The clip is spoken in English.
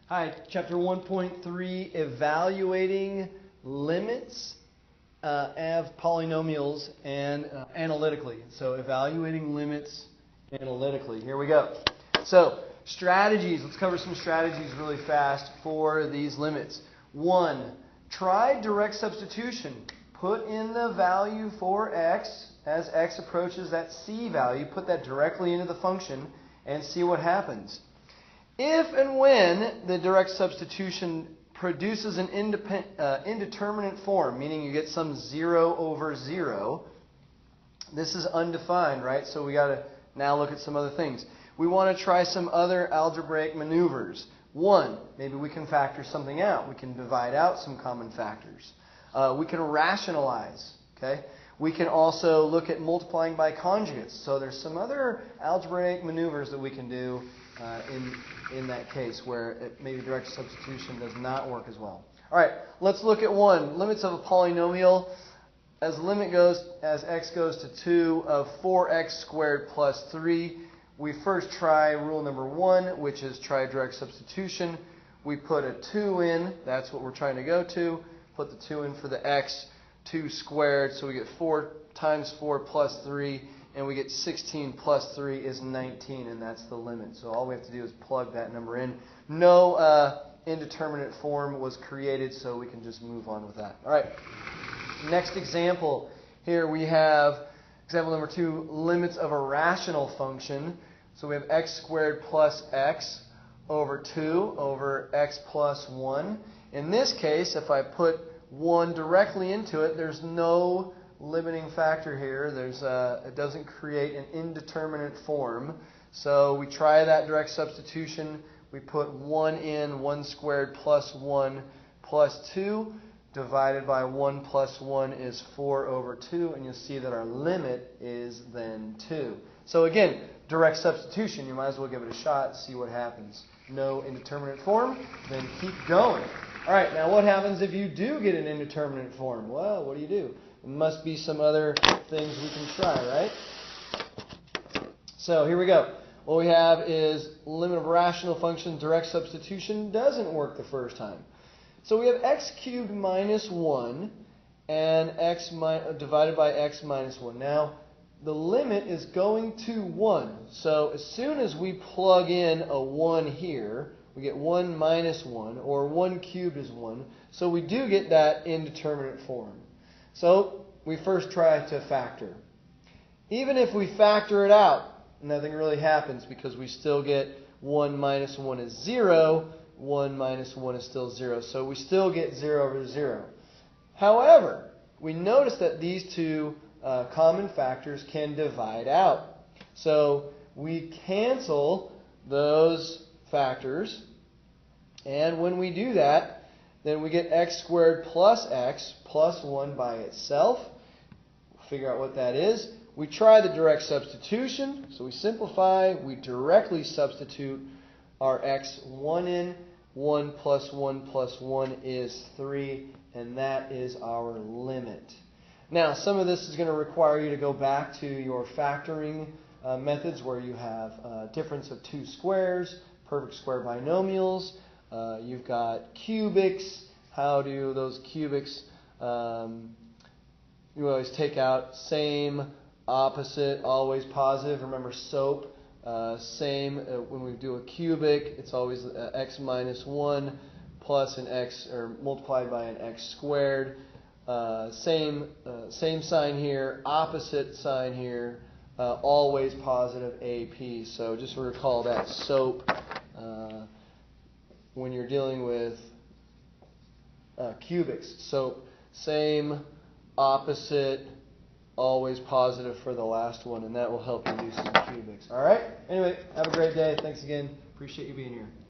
Hi, chapter 1.3, evaluating limits of polynomials and analytically. So evaluating limits analytically. Here we go. So strategies. Let's cover some strategies really fast for these limits. 1, try direct substitution. Put in the value for x as x approaches that c value. Put that directly into the function and see what happens. If and when the direct substitution produces an indeterminate form, meaning you get some 0 over 0, this is undefined, right? So we got to now look at some other things. We want to try some other algebraic maneuvers. 1, maybe we can factor something out. We can divide out some common factors. We can rationalize, okay? We can also look at multiplying by conjugates. So there's some other algebraic maneuvers that we can do in that case where maybe direct substitution does not work as well. All right, let's look at 1. Limits of a polynomial. As the limit goes, as x goes to 2 of 4x squared plus 3, we first try rule number 1, which is try direct substitution. We put a 2 in. That's what we're trying to go to. Put the 2 in for the x. 2 squared, so we get 4 times 4 plus 3, and we get 16 plus 3 is 19, and that's the limit. So all we have to do is plug that number in. No indeterminate form was created, so we can just move on with that. All right, next example. Here we have example number 2, limits of a rational function. So we have x squared plus x over 2 over x plus 1. In this case, if I put 1 directly into it, there's no limiting factor here. It doesn't create an indeterminate form. So we try that direct substitution. We put 1 in, 1 squared plus 1 plus 2, divided by 1 plus 1 is 4 over 2, and you'll see that our limit is then 2. So again, direct substitution, you might as well give it a shot, see what happens. No indeterminate form, then keep going. All right, now what happens if you do get an indeterminate form? Well, what do you do? There must be some other things we can try, right? So here we go. What we have is limit of a rational function, direct substitution doesn't work the first time. So we have x cubed minus 1 and x divided by x minus 1. Now, the limit is going to 1. So as soon as we plug in a 1 here, we get 1 minus 1, or 1 cubed is 1. So we do get that indeterminate form. So we first try to factor. Even if we factor it out, nothing really happens because we still get 1 minus 1 is 0. 1 minus 1 is still 0. So we still get 0 over 0. However, we notice that these two common factors can divide out. So we cancel those factors, and when we do that, then we get x squared plus x plus 1 by itself. We'll figure out what that is. We try the direct substitution, so we simplify. We directly substitute our x 1 in. 1 plus 1 plus 1 is 3, and that is our limit. Now, some of this is going to require you to go back to your factoring methods where you have difference of 2 squares, perfect square binomials. You've got cubics. How do those cubics, you always take out same, opposite, always positive. Remember SOAP, same, when we do a cubic, it's always x minus 1 plus an x, or multiplied by an x squared. Same sign here, opposite sign here, always positive AP. So just recall that SOAP when you're dealing with cubics. So same, opposite, always positive for the last one, and that will help you do some cubics. All right? Anyway, have a great day. Thanks again. Appreciate you being here.